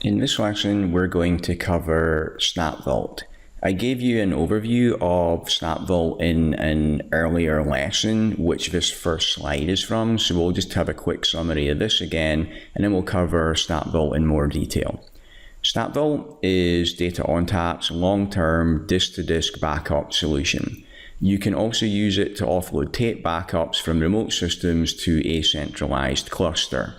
In this lesson, we're going to cover SnapVault. I gave you an overview of SnapVault in an earlier lesson, which this first slide is from, so we'll just have a quick summary of this again, and then we'll cover SnapVault in more detail. SnapVault is Data ONTAP's long-term disk-to-disk backup solution. You can also use it to offload tape backups from remote systems to a centralized cluster.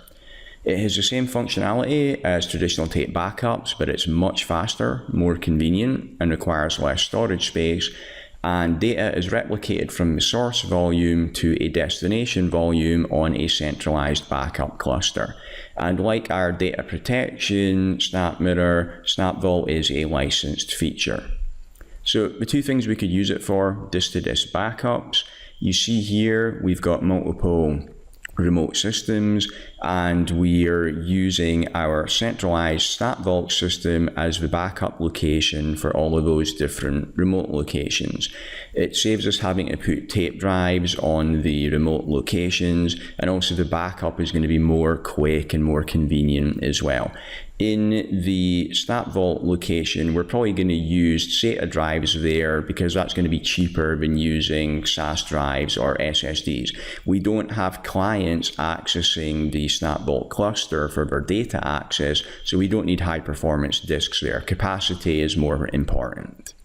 It has the same functionality as traditional tape backups, but it's much faster, more convenient, and requires less storage space, and data is replicated from the source volume to a destination volume on a centralized backup cluster. And like our data protection, SnapMirror, SnapVault is a licensed feature. So the two things we could use it for, disk-to-disk backups. You see here we've got multiple remote systems, and we are using our centralized SnapVault system as the backup location for all of those different remote locations. It saves us having to put tape drives on the remote locations, and also the backup is going to be more quick and more convenient as well. In the SnapVault location, we're probably going to use SATA drives there because that's going to be cheaper than using SAS drives or SSDs. We don't have clients accessing the SnapVault cluster for their data access, so we don't need high performance disks there. Capacity is more important.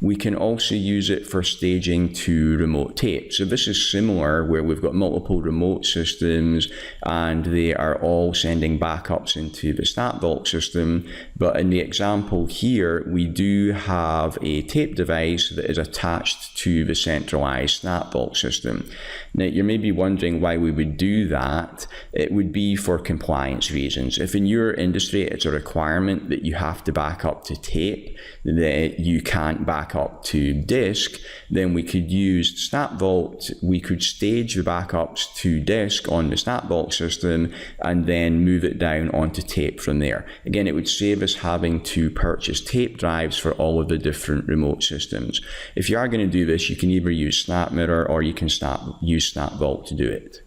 We can also use it for staging to remote tape. So this is similar, where we've got multiple remote systems and they are all sending backups into the SnapVault system. But in the example here, we do have a tape device that is attached to the centralized SnapVault system. Now, you may be wondering why we would do that. It would be for compliance reasons. If in your industry it's a requirement that you have to back up to tape, that you can't back up to disk, then we could use SnapVault. We could stage the backups to disk on the SnapVault system and then move it down onto tape from there. Again, it would save us having to purchase tape drives for all of the different remote systems. If you are going to do this, you can either use SnapMirror or you can use SnapVault to do it.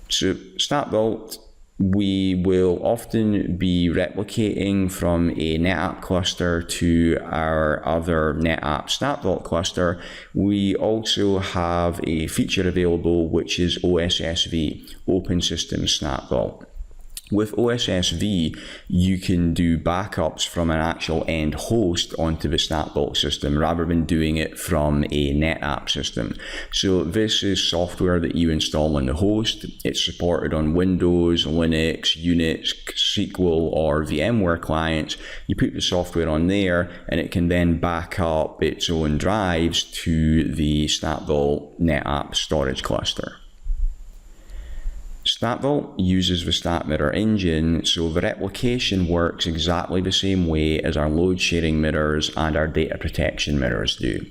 So SnapVault, we will often be replicating from a NetApp cluster to our other NetApp SnapVault cluster. We also have a feature available which is OSSV, Open Systems SnapVault. With OSSV, you can do backups from an actual end host onto the SnapVault system rather than doing it from a NetApp system. So this is software that you install on the host. It's supported on Windows, Linux, Unix, SQL, or VMware clients. You put the software on there and it can then back up its own drives to the SnapVault NetApp storage cluster. SnapVault uses the SnapMirror engine, so the replication works exactly the same way as our load sharing mirrors and our data protection mirrors do.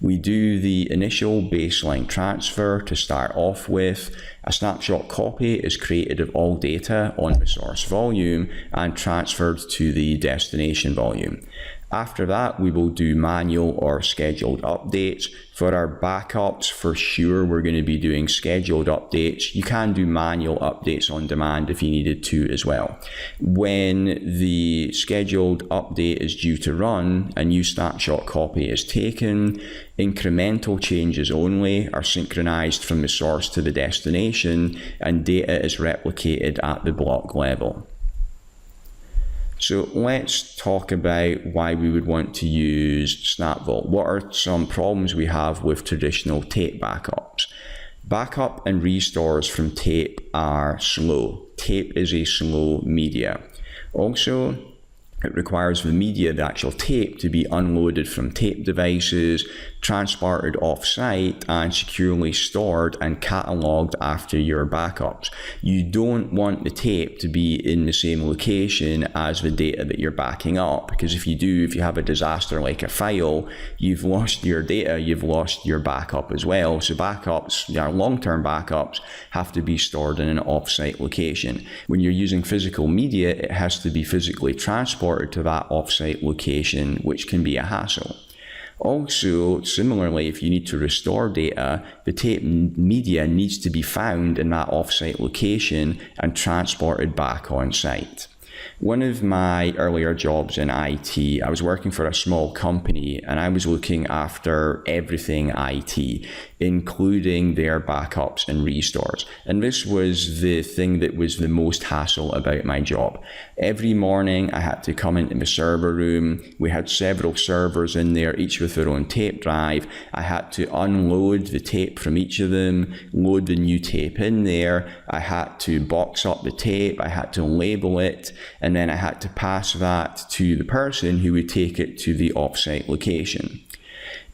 We do the initial baseline transfer to start off with. A snapshot copy is created of all data on the source volume and transferred to the destination volume. After that, we will do manual or scheduled updates. For our backups, for sure, we're going to be doing scheduled updates. You can do manual updates on demand if you needed to as well. When the scheduled update is due to run, a new snapshot copy is taken. Incremental changes only are synchronized from the source to the destination, and data is replicated at the block level. So let's talk about why we would want to use SnapVault. What are some problems we have with traditional tape backups? Backup and restores from tape are slow. Tape is a slow media. Also, it requires the media, the actual tape, to be unloaded from tape devices, transported off-site, and securely stored and catalogued after your backups. You don't want the tape to be in the same location as the data that you're backing up, because if you have a disaster like a file, you've lost your data, you've lost your backup as well. So backups, our long-term backups, have to be stored in an off-site location. When you're using physical media, it has to be physically transported to that off-site location, which can be a hassle. Also, similarly, if you need to restore data, the tape media needs to be found in that off-site location and transported back on site. One of my earlier jobs in IT, I was working for a small company and I was looking after everything IT, including their backups and restores. And this was the thing that was the most hassle about my job. Every morning I had to come into the server room. We had several servers in there, each with their own tape drive. I had to unload the tape from each of them, load the new tape in there. I had to box up the tape. I had to label it. And then I had to pass that to the person who would take it to the offsite location.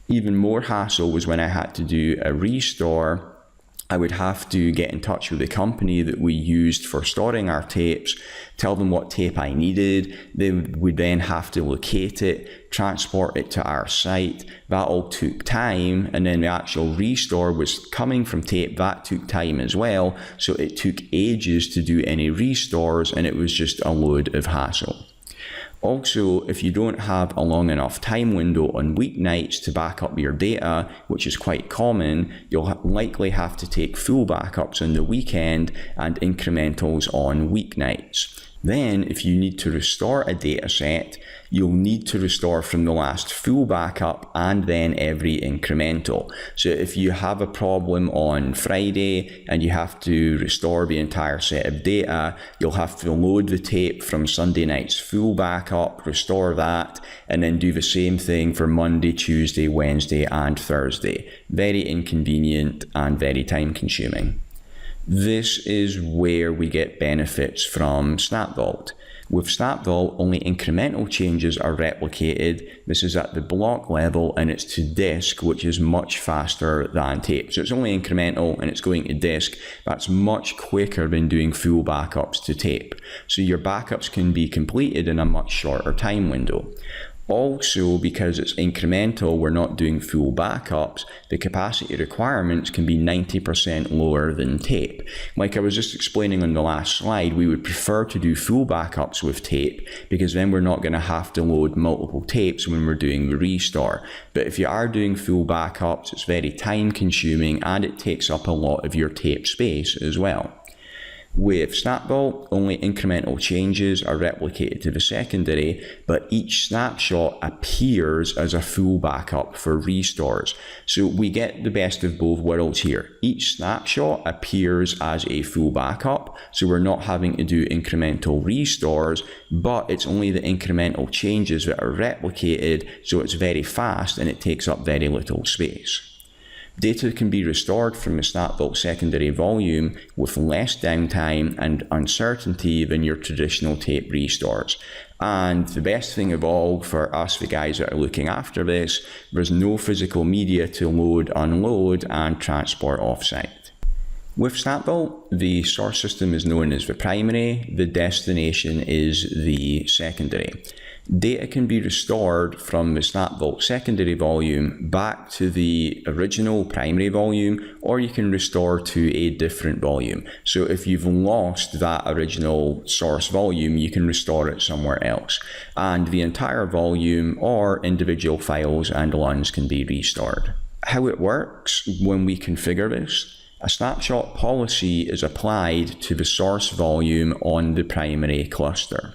Even more hassle was when I had to do a restore. I would have to get in touch with the company that we used for storing our tapes, tell them what tape I needed. They would then have to locate it, transport it to our site. That all took time, and then the actual restore was coming from tape. That took time as well, so it took ages to do any restores, and it was just a load of hassle. Also, if you don't have a long enough time window on weeknights to back up your data, which is quite common, you'll likely have to take full backups on the weekend and incrementals on weeknights. Then, if you need to restore a data set, you'll need to restore from the last full backup and then every incremental. So if you have a problem on Friday and you have to restore the entire set of data, you'll have to load the tape from Sunday night's full backup, restore that, and then do the same thing for Monday, Tuesday, Wednesday, and Thursday. Very inconvenient and very time consuming. This is where we get benefits from SnapVault. With SnapVault, only incremental changes are replicated. This is at the block level and it's to disk, which is much faster than tape. So it's only incremental and it's going to disk. That's much quicker than doing full backups to tape. So your backups can be completed in a much shorter time window. Also, because it's incremental, we're not doing full backups, the capacity requirements can be 90% lower than tape. Like I was just explaining on the last slide, we would prefer to do full backups with tape because then we're not going to have to load multiple tapes when we're doing the restore. But if you are doing full backups, it's very time consuming and it takes up a lot of your tape space as well. With SnapVault, only incremental changes are replicated to the secondary, but each snapshot appears as a full backup for restores. So we get the best of both worlds here. Each snapshot appears as a full backup, so we're not having to do incremental restores, but it's only the incremental changes that are replicated, so it's very fast and it takes up very little space. Data can be restored from the SnapVault secondary volume with less downtime and uncertainty than your traditional tape restores. And the best thing of all for us, the guys that are looking after this, there's no physical media to load, unload, and transport offsite. With SnapVault, the source system is known as the primary, the destination is the secondary. Data can be restored from the SnapVault secondary volume back to the original primary volume, or you can restore to a different volume. So if you've lost that original source volume, you can restore it somewhere else. And the entire volume or individual files and LUNs can be restored. How it works when we configure this: a snapshot policy is applied to the source volume on the primary cluster.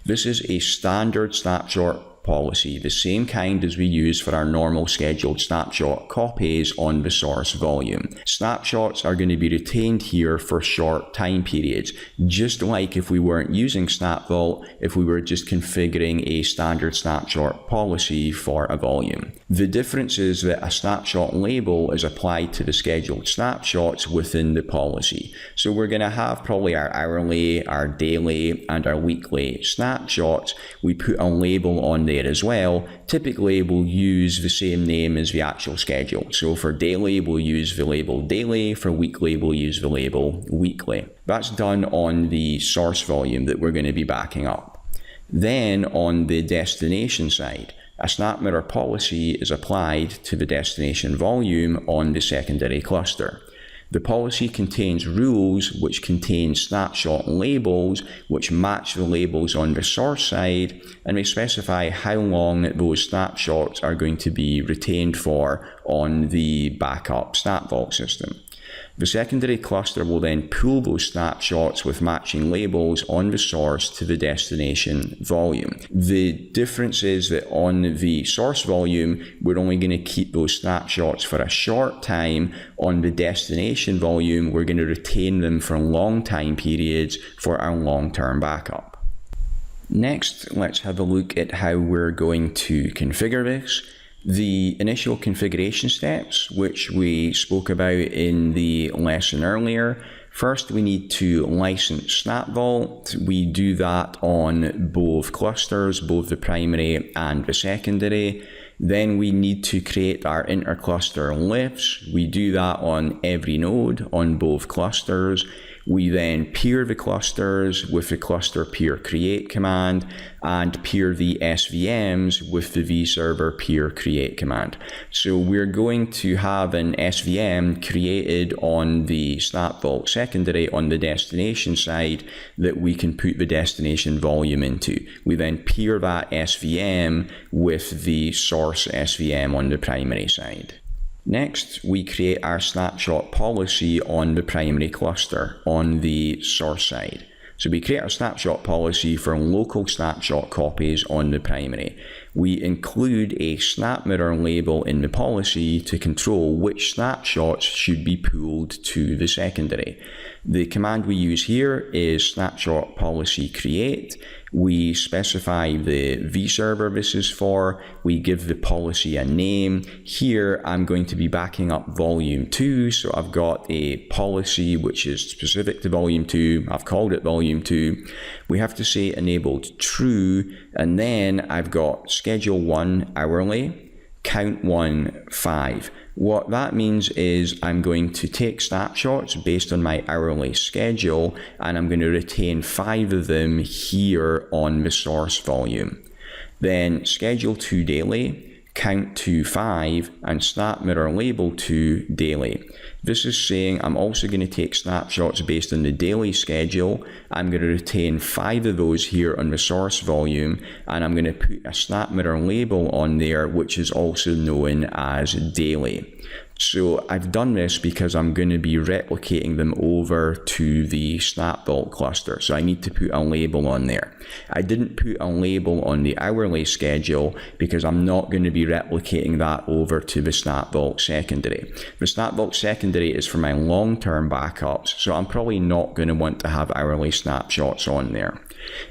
This is a standard snapshot policy, the same kind as we use for our normal scheduled snapshot copies on the source volume. Snapshots are going to be retained here for short time periods, just like if we weren't using SnapVault, if we were just configuring a standard snapshot policy for a volume. The difference is that a snapshot label is applied to the scheduled snapshots within the policy. So we're going to have probably our hourly, our daily, and our weekly snapshots. We put a label on there as well. Typically we'll use the same name as the actual schedule. So for daily, we'll use the label daily. For weekly, we'll use the label weekly. That's done on the source volume that we're going to be backing up. Then on the destination side, a SnapMirror policy is applied to the destination volume on the secondary cluster. The policy contains rules which contain snapshot labels which match the labels on the source side, and they specify how long those snapshots are going to be retained for on the backup SnapVault system. The secondary cluster will then pull those snapshots with matching labels on the source to the destination volume. The difference is that on the source volume, we're only going to keep those snapshots for a short time. On the destination volume, we're going to retain them for long time periods for our long-term backup. Next, let's have a look at how we're going to configure this. The initial configuration steps, which we spoke about in the lesson earlier. First, we need to license SnapVault. We do that on both clusters, both the primary and the secondary. Then we need to create our intercluster lifts. We do that on every node on both clusters. We then peer the clusters with the cluster peer create command and peer the SVMs with the vserver peer create command. So we're going to have an SVM created on the SnapVault secondary on the destination side that we can put the destination volume into. We then peer that SVM with the source SVM on the primary side. Next, we create our snapshot policy on the primary cluster on the source side. So we create our snapshot policy for local snapshot copies on the primary. We include a SnapMirror label in the policy to control which snapshots should be pulled to the secondary. The command we use here is snapshot policy create. We specify the vserver this is for. We give the policy a name. Here, I'm going to be backing up volume 2. So I've got a policy which is specific to volume 2. I've called it volume 2. We have to say enabled true. And then I've got schedule 1 hourly, count 1 5. What that means is I'm going to take snapshots based on my hourly schedule, and I'm going to retain 5 of them here on the source volume. Then schedule 2 daily, count to 5, and SnapMirror label to daily. This is saying I'm also going to take snapshots based on the daily schedule. I'm going to retain 5 of those here on the source volume, and I'm going to put a SnapMirror label on there, which is also known as daily. So I've done this because I'm going to be replicating them over to the SnapVault cluster. So I need to put a label on there. I didn't put a label on the hourly schedule because I'm not going to be replicating that over to the SnapVault secondary. The SnapVault secondary is for my long-term backups, so I'm probably not going to want to have hourly snapshots on there.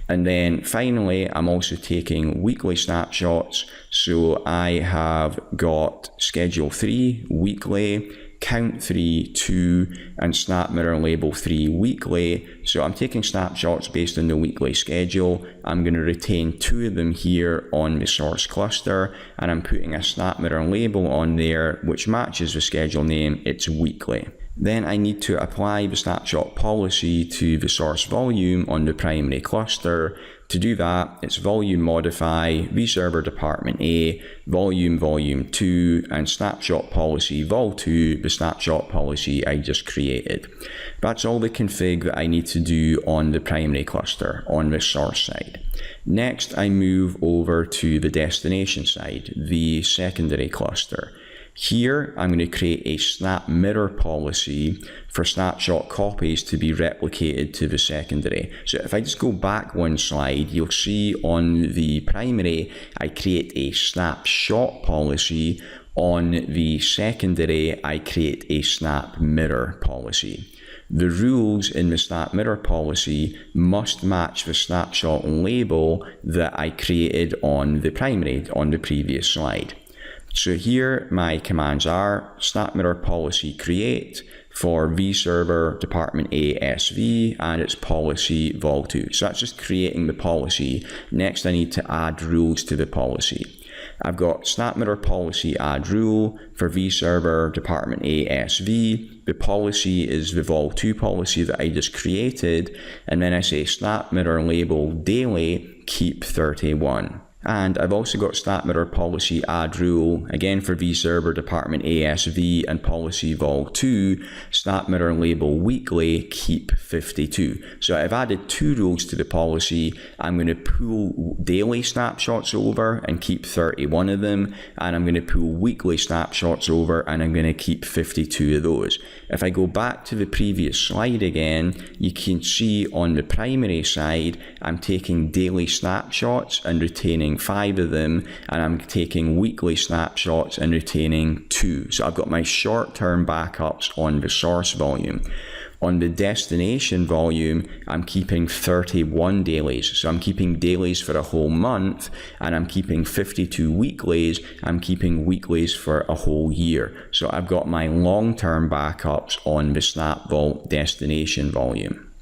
And then finally, I'm also taking weekly snapshots. So I have got schedule 3 weekly, count 3 2, and SnapMirror label 3 weekly. So I'm taking snapshots based on the weekly schedule. I'm going to retain 2 of them here on the source cluster, and I'm putting a SnapMirror label on there which matches the schedule name. It's weekly. Then I need to apply the snapshot policy to the source volume on the primary cluster. To do that, it's volume modify, vserver department A, volume 2, and snapshot policy vol2, the snapshot policy I just created. That's all the config that I need to do on the primary cluster on the source side. Next, I move over to the destination side, the secondary cluster. Here, I'm going to create a SnapMirror policy for snapshot copies to be replicated to the secondary. So if I just go back one slide, you'll see on the primary, I create a snapshot policy. On the secondary, I create a SnapMirror policy. The rules in the SnapMirror policy must match the snapshot label that I created on the primary on the previous slide. So here my commands are SnapMirror policy create for vserver department A SV and its policy vol2. So that's just creating the policy. Next I need to add rules to the policy. I've got SnapMirror policy add rule for vserver department A SV. The policy is the vol2 policy that I just created, and then I say SnapMirror label daily keep 31. And I've also got SnapMirror policy add rule, again for vServer department ASV and policy vol2, SnapMirror label weekly, keep 52. So I've added 2 rules to the policy. I'm going to pull daily snapshots over and keep 31 of them, and I'm going to pull weekly snapshots over and I'm going to keep 52 of those. If I go back to the previous slide again, you can see on the primary side, I'm taking daily snapshots and retaining 5 of them, and I'm taking weekly snapshots and retaining 2. So I've got my short-term backups on the source volume. On the destination volume, I'm keeping 31 dailies. So I'm keeping dailies for a whole month, and I'm keeping 52 weeklies. I'm keeping weeklies for a whole year. So I've got my long-term backups on the SnapVault destination volume.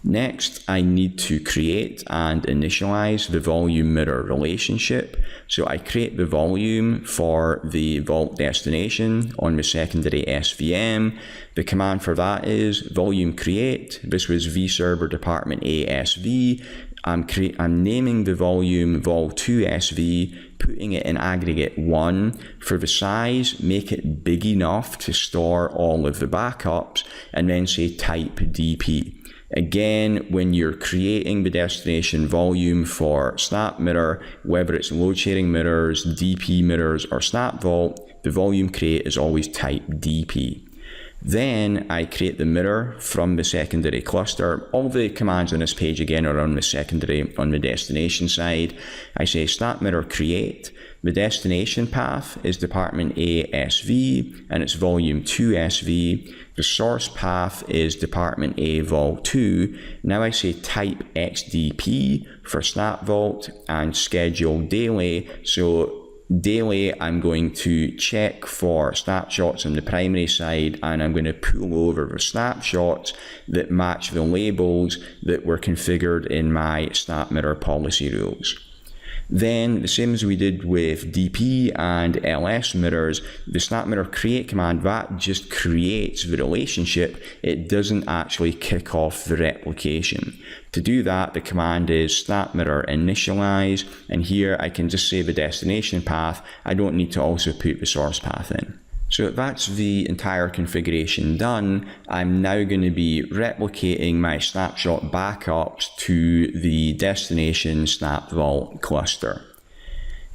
Next, I need to create and initialize the volume mirror relationship. So I create the volume for the Vault destination on the secondary SVM. The command for that is volume create. This was vServer department ASV. I'm naming the volume vol2 SV, putting it in aggregate 1. For the size, make it big enough to store all of the backups, and then say type DP. Again, when you're creating the destination volume for SnapMirror, whether it's load sharing mirrors, DP mirrors, or SnapVault, the volume create is always type DP. Then I create the mirror from the secondary cluster. All the commands on this page again are on the secondary, on the destination side. I say SnapMirror create. The destination path is department ASV and it's volume 2 SV. The source path is department A vol2. Now I say type XDP for SnapVault and schedule daily. So daily, I'm going to check for snapshots on the primary side, and I'm going to pull over the snapshots that match the labels that were configured in my SnapMirror policy rules. Then, the same as we did with DP and LS mirrors, the SnapMirror create command, that just creates the relationship. It doesn't actually kick off the replication. To do that, the command is SnapMirror Initialize, and here I can just say the destination path. I don't need to also put the source path in. So that's the entire configuration done. I'm now going to be replicating my snapshot backups to the destination SnapVault cluster.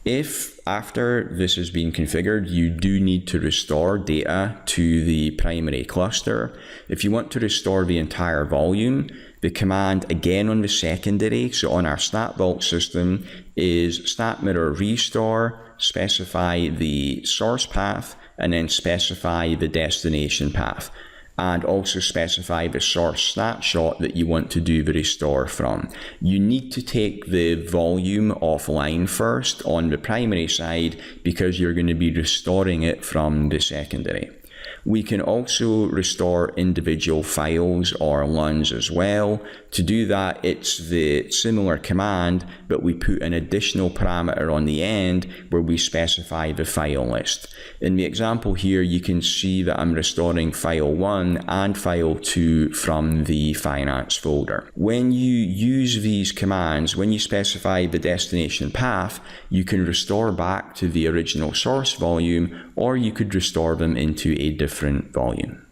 If after this has been configured, you do need to restore data to the primary cluster, if you want to restore the entire volume, the command again on the secondary, so on our SnapVault system, is SnapMirror restore, specify the source path, and then specify the destination path, and also specify the source snapshot that you want to do the restore from. You need to take the volume offline first on the primary side because you're going to be restoring it from the secondary. We can also restore individual files or LUNs as well. To do that, it's the similar command, but we put an additional parameter on the end where we specify the file list. In the example here, you can see that I'm restoring file 1 and file 2 from the finance folder. When you use these commands, when you specify the destination path, you can restore back to the original source volume, or you could restore them into a different volume.